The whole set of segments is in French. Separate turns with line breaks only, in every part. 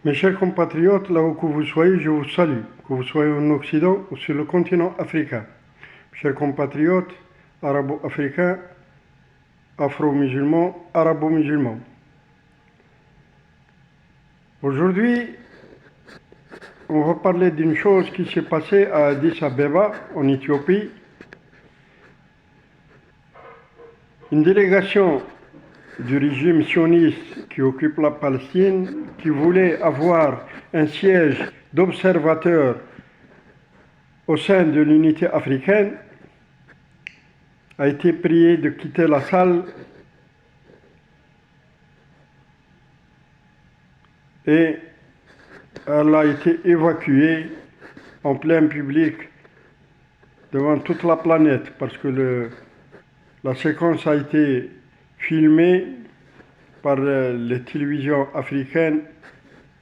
Mes chers compatriotes, là où que vous soyez, je vous salue, que vous soyez en Occident ou sur le continent africain. Chers compatriotes, arabo-africains, afro-musulmans, arabo-musulmans. Aujourd'hui, on va parler d'une chose qui s'est passée à Addis Abeba, en Éthiopie. Une délégation du régime sioniste qui occupe la Palestine, qui voulait avoir un siège d'observateur au sein de l'unité africaine, a été priée de quitter la salle et elle a été évacuée en plein public devant toute la planète parce que la séquence a été filmée par les télévisions africaines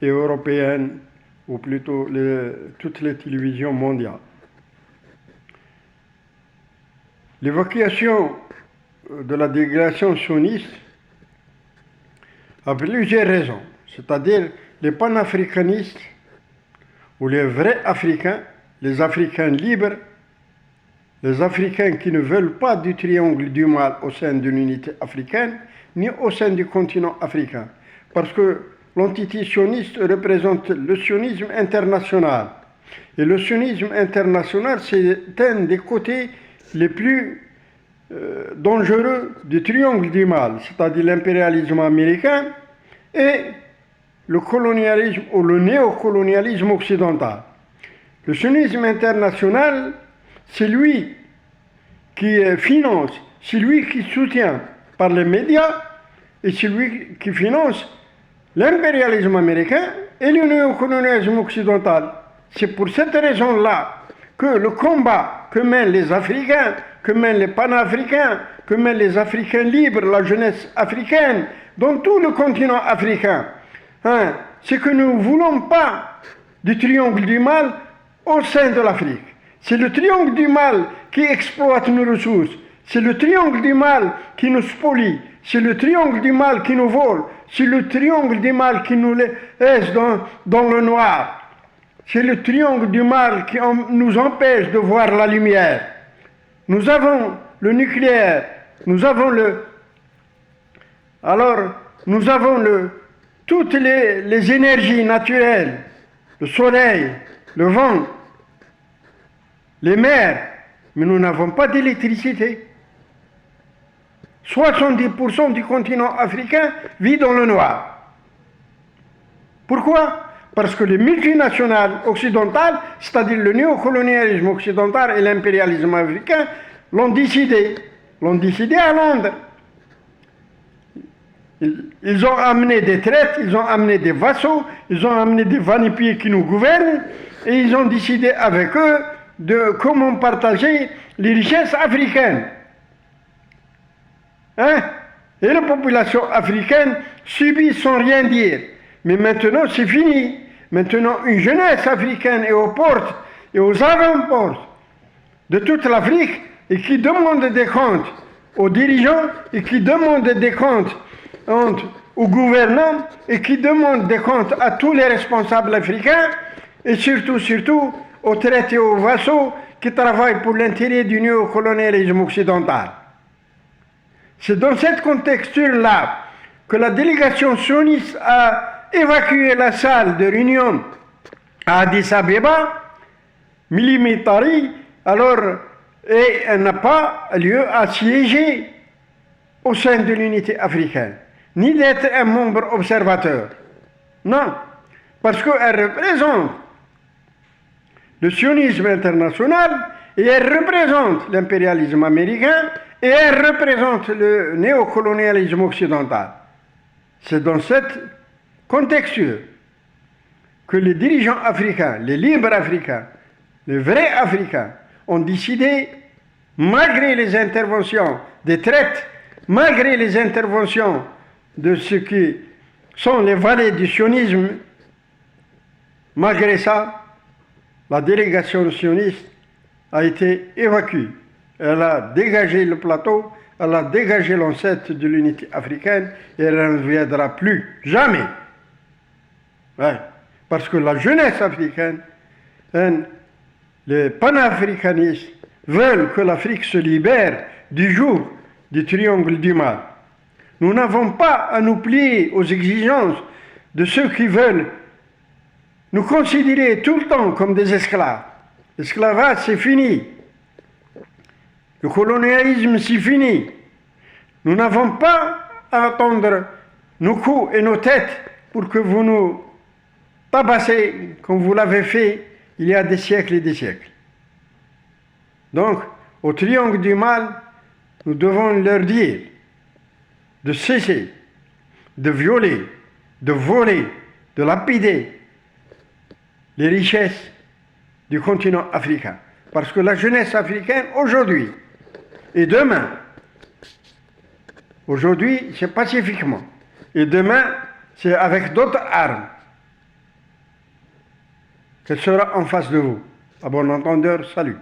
et européennes, ou plutôt toutes les télévisions mondiales. L'évacuation de la délégation sioniste a plusieurs raisons, c'est-à-dire les panafricanistes ou les vrais Africains, les Africains libres, les Africains qui ne veulent pas du triangle du mal au sein de l'unité africaine, ni au sein du continent africain. Parce que l'entité sioniste représente le sionisme international. Et le sionisme international, c'est un des côtés les plus dangereux du triangle du mal, c'est-à-dire l'impérialisme américain et le colonialisme ou le néocolonialisme occidental. Le sionisme international, c'est lui qui finance, c'est lui qui soutient par les médias et c'est lui qui finance l'impérialisme américain et le néocolonialisme occidental. C'est pour cette raison-là que le combat que mènent les Africains, que mènent les panafricains, que mènent les Africains libres, la jeunesse africaine, dans tout le continent africain, c'est que nous ne voulons pas du triangle du mal au sein de l'Afrique. C'est le triangle du mal qui exploite nos ressources. C'est le triangle du mal qui nous spolie. C'est le triangle du mal qui nous vole. C'est le triangle du mal qui nous laisse dans le noir. C'est le triangle du mal qui nous empêche de voir la lumière. Nous avons le nucléaire. Nous avons toutes les énergies naturelles. Le soleil, le vent, les mers, mais nous n'avons pas d'électricité. 70% du continent africain vit dans le noir. Pourquoi? Parce que les multinationales occidentales, c'est-à-dire le néocolonialisme occidental et l'impérialisme africain, l'ont décidé à Londres. Ils ont amené des traites, ils ont amené des vassaux, ils ont amené des vanipiers qui nous gouvernent, et ils ont décidé avec eux de comment partager les richesses africaines. Et la population africaine subit sans rien dire. Mais maintenant, c'est fini. Maintenant, une jeunesse africaine est aux portes et aux avant-portes de toute l'Afrique et qui demande des comptes aux dirigeants et qui demande des comptes aux gouvernants et qui demande des comptes à tous les responsables africains et surtout aux traités et aux vassaux qui travaillent pour l'intérêt du néocolonialisme occidental. C'est dans cette contexture-là que la délégation sioniste a évacué la salle de réunion à Addis Abeba, Milimitari, et elle n'a pas lieu à siéger au sein de l'unité africaine, ni d'être un membre observateur. Non, parce qu'elle représente le sionisme international et elle représente l'impérialisme américain et elle représente le néocolonialisme occidental. C'est dans cette contexte que les dirigeants africains, les libres africains, les vrais africains ont décidé, malgré les interventions des traites, malgré les interventions de ceux qui sont les valets du sionisme, malgré ça, la délégation sioniste a été évacuée. Elle a dégagé le plateau, elle a dégagé l'ancêtre de l'unité africaine et elle ne reviendra plus, jamais. Ouais. Parce que la jeunesse africaine, les panafricanistes veulent que l'Afrique se libère du joug du triangle du mal. Nous n'avons pas à nous plier aux exigences de ceux qui veulent nous considérer tout le temps comme des esclaves. L'esclavage, c'est fini. Le colonialisme, c'est fini. Nous n'avons pas à attendre nos coups et nos têtes pour que vous nous tabassez comme vous l'avez fait il y a des siècles et des siècles. Donc, au triangle du mal, nous devons leur dire de cesser de violer, de voler, de lapider les richesses du continent africain. Parce que la jeunesse africaine, aujourd'hui et demain, aujourd'hui, c'est pacifiquement. Et demain, c'est avec d'autres armes qu'elle sera en face de vous. À bon entendeur, salut.